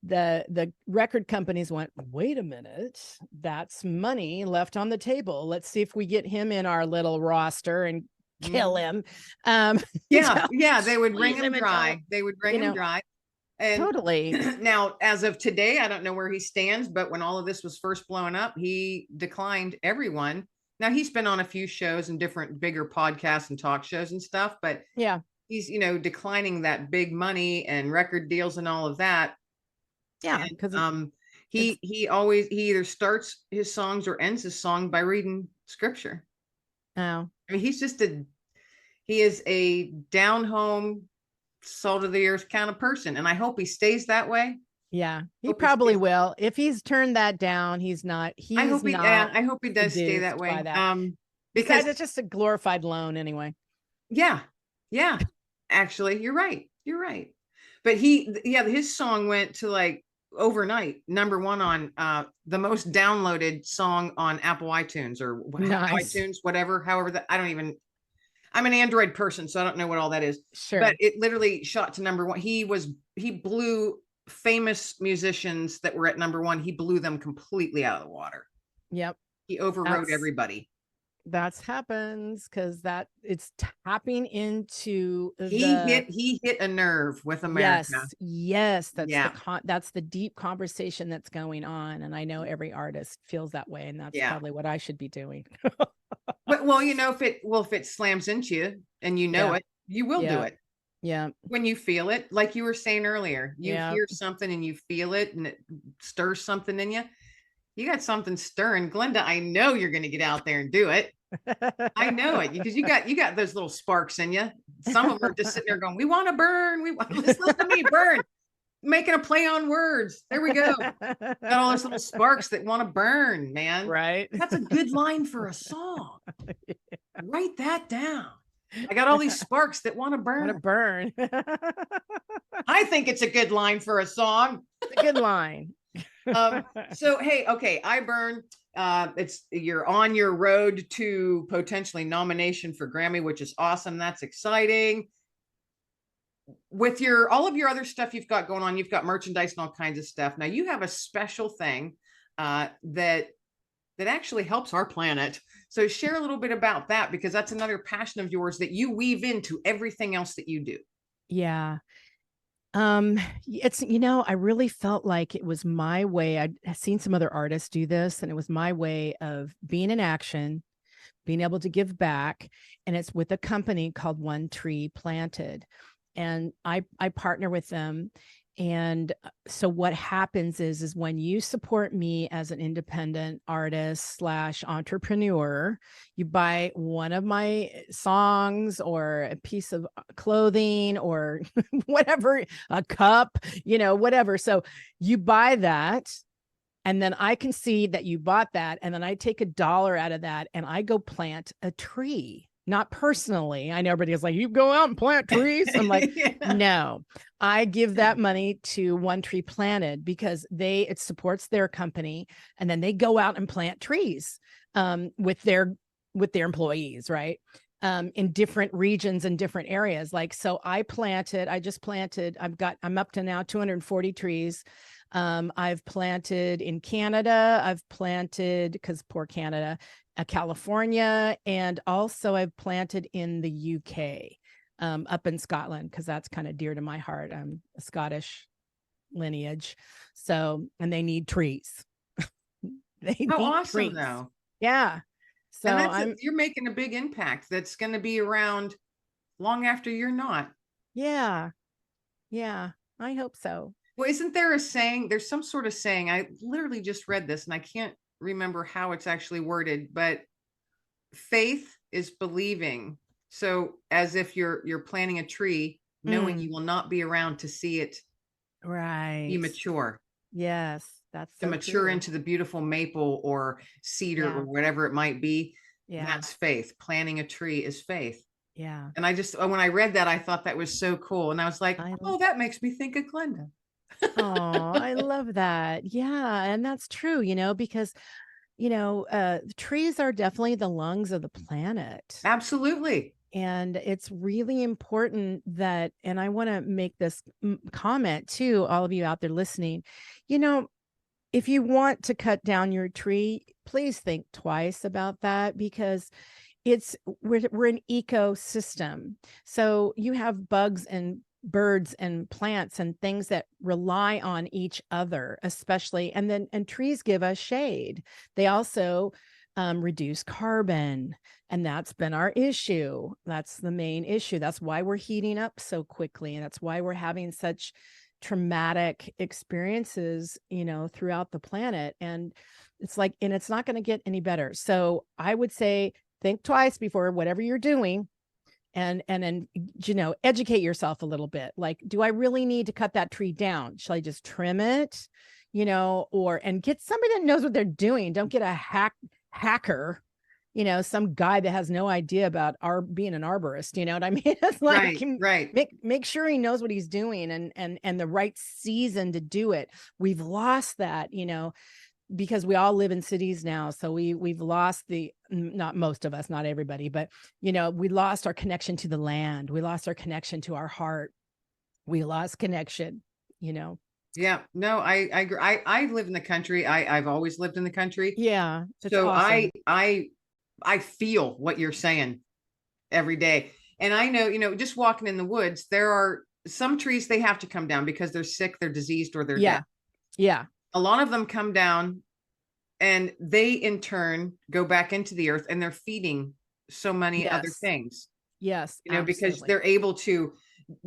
The record companies went, wait a minute, that's money left on the table. Let's see if we get him in our little roster and kill him. Yeah, they would wring him dry. They would wring him dry. And totally. Now, as of today, I don't know where he stands, but when all of this was first blowing up, he declined everyone. Now he's been on a few shows and different bigger podcasts and talk shows and stuff, but yeah, he's, declining that big money and record deals and all of that. Yeah, because he either starts his songs or ends his song by reading scripture. Oh, I mean, he is a down home, salt of the earth kind of person, and I hope he stays that way. Yeah, he probably will. If he's turned that down, he's not. I hope he does stay that way. Because it's just a glorified loan anyway. Yeah, actually, you're right. But his song went to like overnight #1 on the most downloaded song on Apple iTunes or iTunes, whatever. However, I'm an Android person, so I don't know what all that is. Sure. But it literally shot to #1. He blew famous musicians that were at #1. He blew them completely out of the water. Yep. He overrode everybody. That happens because it's tapping into he hit a nerve with America. Yes, that's the deep conversation that's going on, and I know every artist feels that way, and that's probably what I should be doing. But if it slams into you and it, you will do it. Yeah. When you feel it, like you were saying earlier, you hear something and you feel it and it stirs something in you. You got something stirring. Glenda, I know you're going to get out there and do it. I know it, because you got those little sparks in you. Some of them are just sitting there going, we want to burn. Listen to me burn. Making a play on words. There we go. Got all those little sparks that want to burn, man. Right. That's a good line for a song. Write that down. I got all these sparks that want to burn. I think it's a good line for a song. It's a good line. So, hey, okay, I burn. You're on your road to potentially nomination for Grammy, which is awesome. That's exciting. With all of your other stuff you've got going on, you've got merchandise and all kinds of stuff. Now you have a special thing that actually helps our planet. So share a little bit about that, because that's another passion of yours that you weave into everything else that you do. Yeah. It's, I really felt like it was my way. I'd seen some other artists do this, and it was my way of being in action, being able to give back. And it's with a company called One Tree Planted. And I partner with them. And so what happens is when you support me as an independent artist / entrepreneur, you buy one of my songs or a piece of clothing or whatever, a cup, whatever. So you buy that, and then I can see that you bought that. And then I take $1 out of that and I go plant a tree. Not personally. I know everybody's like, you go out and plant trees. I'm like, no, I give that money to One Tree Planted because it supports their company. And then they go out and plant trees with their employees, right? In different regions and different areas. So I'm up to now 240 trees. I've planted in Canada. I've planted, because poor Canada, California, and also I've planted in the UK, up in Scotland, because that's kind of dear to my heart. I'm a Scottish lineage, and they need trees. How awesome, trees. Though. Yeah. So you're making a big impact that's going to be around long after you're not. Yeah. I hope so. Well, isn't there a saying? There's some sort of saying. I literally just read this and I can't remember how it's actually worded, but faith is believing. So as if you're planting a tree, knowing you will not be around to see it be mature. Yes, that's to mature into the beautiful maple or cedar or whatever it might be. Yeah. That's faith. Planting a tree is faith. Yeah. And when I read that, I thought that was so cool. And I was like, oh, that makes me think of Glenda. Oh, I love that. Yeah. And that's true, because, trees are definitely the lungs of the planet. Absolutely. And it's really important that, and I want to make this comment to all of you out there listening, if you want to cut down your tree, please think twice about that, because we're an ecosystem. So you have bugs and birds and plants and things that rely on each other, especially, and trees give us shade. They also reduce carbon, and that's been our issue. That's the main issue. That's why we're heating up so quickly, and that's why we're having such traumatic experiences, throughout the planet. And it's not going to get any better. So I would say, think twice before whatever you're doing, and then, educate yourself a little bit. Like, do I really need to cut that tree down? Shall I just trim it, and get somebody that knows what they're doing? Don't get a hacker, some guy that has no idea about being an arborist. You know what I mean? It's like, right. Make sure he knows what he's doing, and the right season to do it. We've lost that, because we all live in cities now. So we've lost not most of us, not everybody, but, we lost our connection to the land. We lost our connection to our heart. We lost connection, Yeah, no, I agree. I live in the country. I've always lived in the country. Yeah. So awesome. I feel what you're saying every day. And I know, just walking in the woods, there are some trees, they have to come down because they're sick, they're diseased, or they're dead. Yeah. A lot of them come down and they in turn go back into the earth, and they're feeding so many other things. Yes. Because they're able to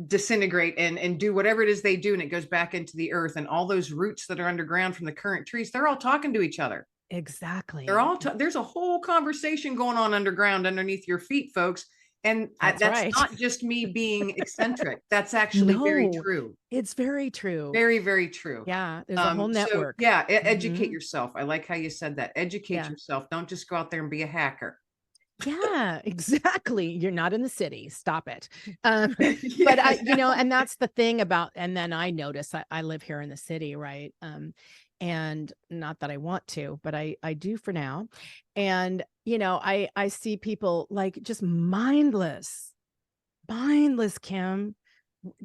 disintegrate and do whatever it is they do, and it goes back into the earth. And all those roots that are underground from the current trees, they're all talking to each other. Exactly. They're all there's a whole conversation going on underground underneath your feet, folks. And that's right. Not just me being eccentric. That's actually very true. It's very true. Very, very true. Yeah. There's a whole network. So, educate yourself. I like how you said that. Educate yourself. Don't just go out there and be a hacker. Yeah, exactly. You're not in the city. Stop it. But and that's the thing about, and then I notice I live here in the city, right? And not that I want to, but I do for now. And, I see people like just mindless, Kim,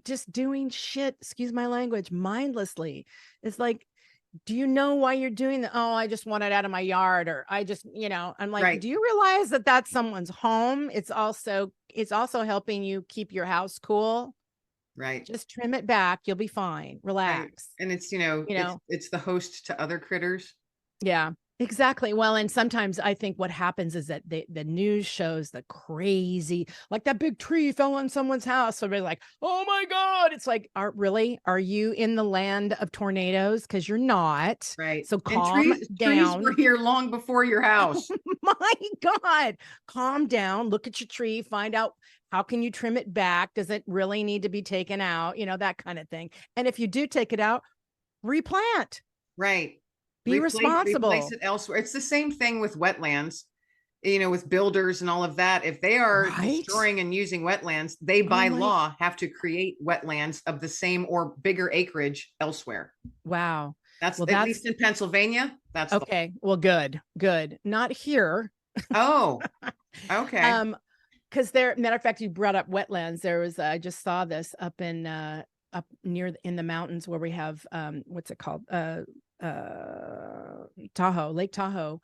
just doing shit, excuse my language, mindlessly. It's like, do you know why you're doing that? Oh, I just want it out of my yard. Or I just, I'm like, do you realize that that's someone's home? It's also helping you keep your house cool. Right. Just trim it back. You'll be fine. Relax. Right. And it's, it's the host to other critters. Yeah, exactly. Well, and sometimes I think what happens is that the news shows the crazy, like that big tree fell on someone's house. So they're like, oh my God. It's like, are you in the land of tornadoes? Because you're not. Right. So calm down. Trees were here long before your house. My God. Calm down. Look at your tree. Find out, how can you trim it back? Does it really need to be taken out? That kind of thing. And if you do take it out, replant. Right. Be responsible. Replace it elsewhere. It's the same thing with wetlands, with builders and all of that. If they are destroying and using wetlands, they by law have to create wetlands of the same or bigger acreage elsewhere. Wow. That's at least in Pennsylvania. That's okay. Well, good. Not here. Oh, okay. Because matter of fact, you brought up wetlands. There was, I just saw this up near in the mountains where we have, what's it called? Lake Tahoe.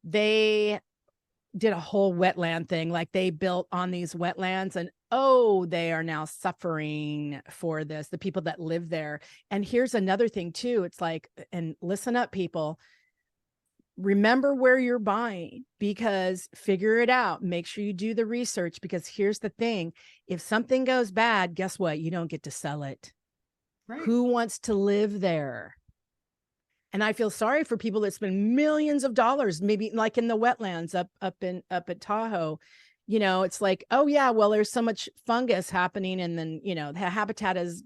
They did a whole wetland thing. Like they built on these wetlands, and they are now suffering for this, the people that live there. And here's another thing too. It's like, and listen up, people. Remember where you're buying, because figure it out. Make sure you do the research, because here's the thing. If something goes bad, guess what? You don't get to sell it. Right. Who wants to live there? And I feel sorry for people that spend millions of dollars, maybe like in the wetlands up at Tahoe. It's like, oh yeah, well, there's so much fungus happening. And then, the habitat is,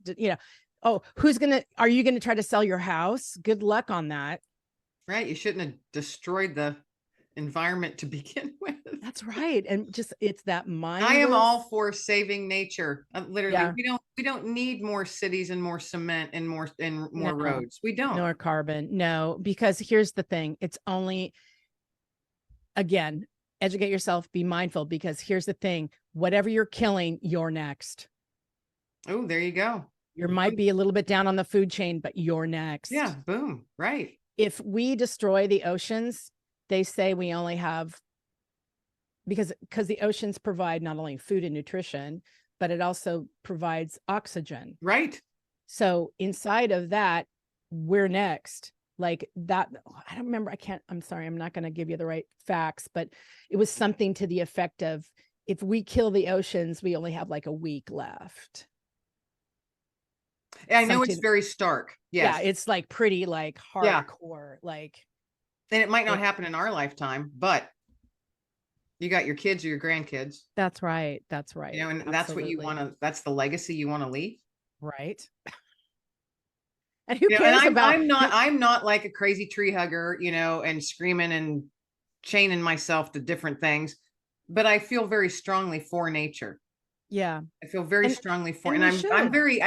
are you going to try to sell your house? Good luck on that. Right. You shouldn't have destroyed the environment to begin with. That's right. And just, it's that mind. I am all for saving nature. Literally, Yeah. we don't need more cities and more cement and more No. roads. We don't. Nor carbon. No, because here's the thing. It's only, again, educate yourself, be mindful, because here's the thing. Whatever you're killing, you're next. Oh, there you go. You might be a little bit down on the food chain, but you're next. Yeah, boom. Right. If we destroy the oceans, they say we only have, because the oceans provide not only food and nutrition, but it also provides oxygen. Right. So inside of that, we're next. Like that, I don't remember. I'm sorry, I'm not going to give you the right facts, but it was something to the effect of, if we kill the oceans, we only have like a week left. I know it's very stark. Yes. Yeah, it's like pretty like hardcore, like. And it might not happen in our lifetime, but you got your kids or your grandkids. That's right. That's right. You know, and that's what you want to, that's the legacy you want to leave. Right. And who cares about, I'm not like a crazy tree hugger, you know, and screaming and chaining myself to different things, but I feel very strongly for nature. Yeah. I feel very strongly for, and I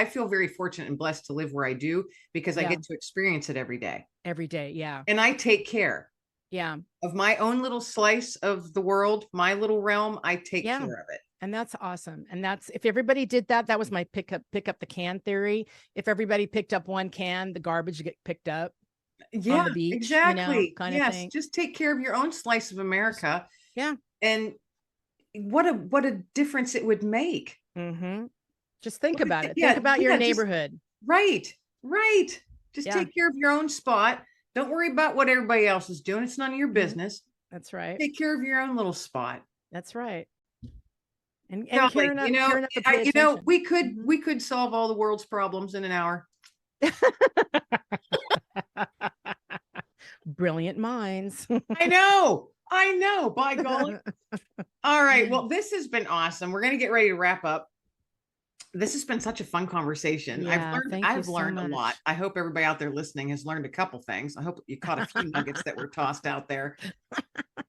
feel very fortunate and blessed to live where I do, because I get to experience it every day. Every day. Yeah. And I take care. Yeah. Of my own little slice of the world, my little realm. I take care of it. And that's awesome. And that's, if everybody did that, that was my pick up the can theory. If everybody picked up one can, the garbage get picked up. Yeah, on the beach, exactly. You know, kind of thing. Just take care of your own slice of America. Yeah. And what a difference it would make. Mm-hmm. Just think about it. Think about your neighborhood. Right. Just take care of your own spot. Don't worry about what everybody else is doing. It's none of your business. That's right. Take care of your own little spot. That's right. And Golly, you know, we could solve all the world's problems in an hour. Brilliant minds. I know. By golly. All right. Well, this has been awesome. We're going to get ready to wrap up. This has been such a fun conversation. Yeah, I've learned a lot. I hope everybody out there listening has learned a couple things. I hope you caught a few nuggets that were tossed out there.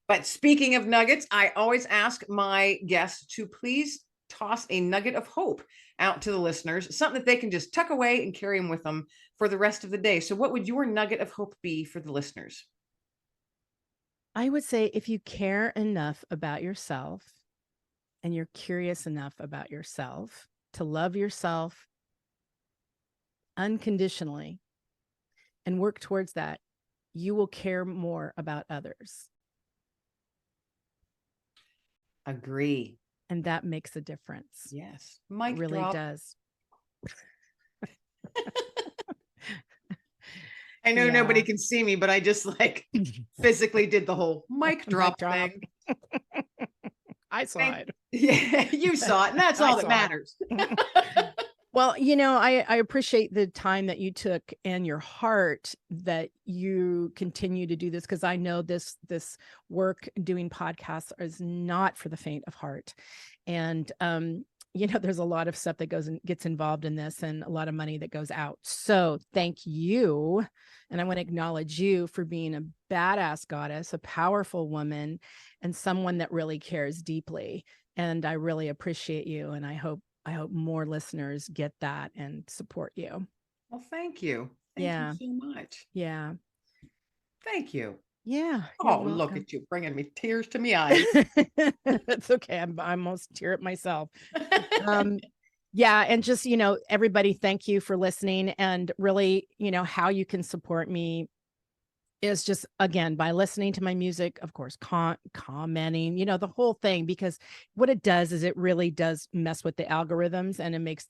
But speaking of nuggets, I always ask my guests to please toss a nugget of hope out to the listeners, something that they can just tuck away and carry them with them for the rest of the day. So what would your nugget of hope be for the listeners? I would say, if you care enough about yourself and you're curious enough about yourself to love yourself unconditionally and work towards that, you will care more about others. Agree. And that makes a difference. Yes. Mic really drop. Does. I know nobody can see me, but I just like physically did the whole mic drop thing. I saw it. Yeah, you saw it. And that's all that matters. Well, you know, I appreciate the time that you took and your heart that you continue to do this, because I know this work doing podcasts is not for the faint of heart. And you know, there's a lot of stuff that goes and gets involved in this, and a lot of money that goes out. So thank you. And I want to acknowledge you for being a badass goddess, a powerful woman, and someone that really cares deeply. And I really appreciate you. And I hope more listeners get that and support you. Well, thank you. Thank you so much. Yeah. Thank you. Yeah. Oh, look at you bringing me tears to my eyes. That's okay. I'm almost tear it myself. Yeah. And just, you know, everybody, thank you for listening. And really, you know, how you can support me is just, again, by listening to my music, of course, commenting, you know, the whole thing, because what it does is it really does mess with the algorithms, and it makes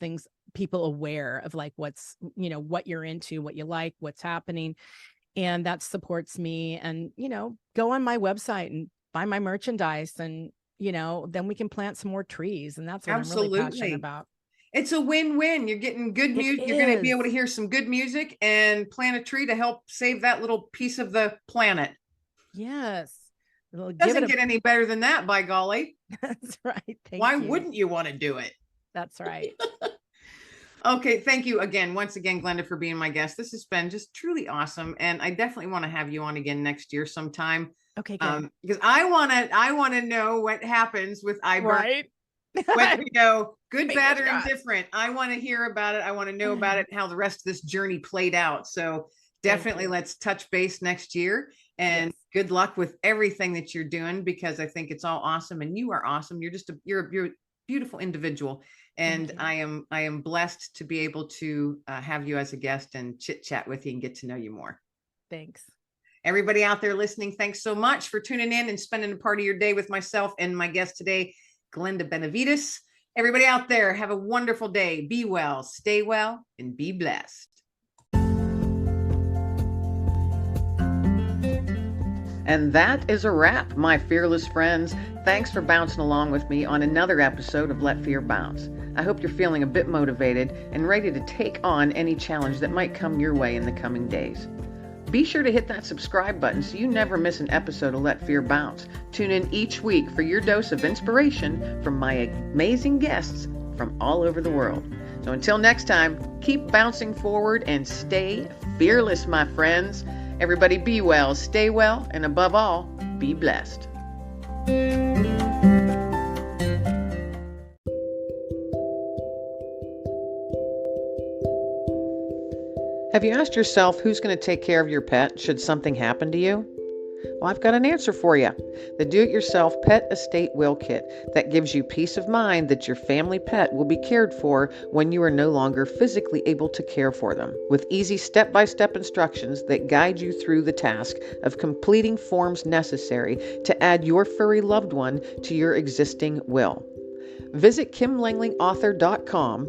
people aware of like what's, you know, what you're into, what you like, what's happening. And that supports me. And, you know, go on my website and buy my merchandise, and, you know, then we can plant some more trees. And that's what I'm really passionate about. It's a win-win. You're getting good music. You're going to be able to hear some good music and plant a tree to help save that little piece of the planet. Yes. It doesn't get any better than that, by golly. That's right. Why wouldn't you want to do it? That's right. Okay. Thank you once again, Glenda, for being my guest. This has been just truly awesome. And I definitely want to have you on again next year sometime. Okay, good. Because I want to know what happens with iBurn. Right. Whether you go good, Fingers bad, or crossed. indifferent. I want to hear about it. I want to know about it, how the rest of this journey played out. So definitely let's touch base next year, and good luck with everything that you're doing, because I think it's all awesome, and you are awesome. You're just you're a beautiful individual, and I am blessed to be able to have you as a guest and chit chat with you and get to know you more. Thanks. Everybody out there listening, thanks so much for tuning in and spending a part of your day with myself and my guest today, Glenda Benevides. Everybody out there, have a wonderful day. Be well, stay well, and be blessed. And that is a wrap, my fearless friends. Thanks for bouncing along with me on another episode of Let Fear Bounce. I hope you're feeling a bit motivated and ready to take on any challenge that might come your way in the coming days. Be sure to hit that subscribe button so you never miss an episode of Let Fear Bounce. Tune in each week for your dose of inspiration from my amazing guests from all over the world. So until next time, keep bouncing forward and stay fearless, my friends. Everybody be well, stay well, and above all, be blessed. Have you asked yourself who's going to take care of your pet should something happen to you? Well, I've got an answer for you. The Do-It-Yourself Pet Estate Will Kit that gives you peace of mind that your family pet will be cared for when you are no longer physically able to care for them, with easy step-by-step instructions that guide you through the task of completing forms necessary to add your furry loved one to your existing will. Visit KimLanglingAuthor.com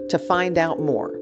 to find out more.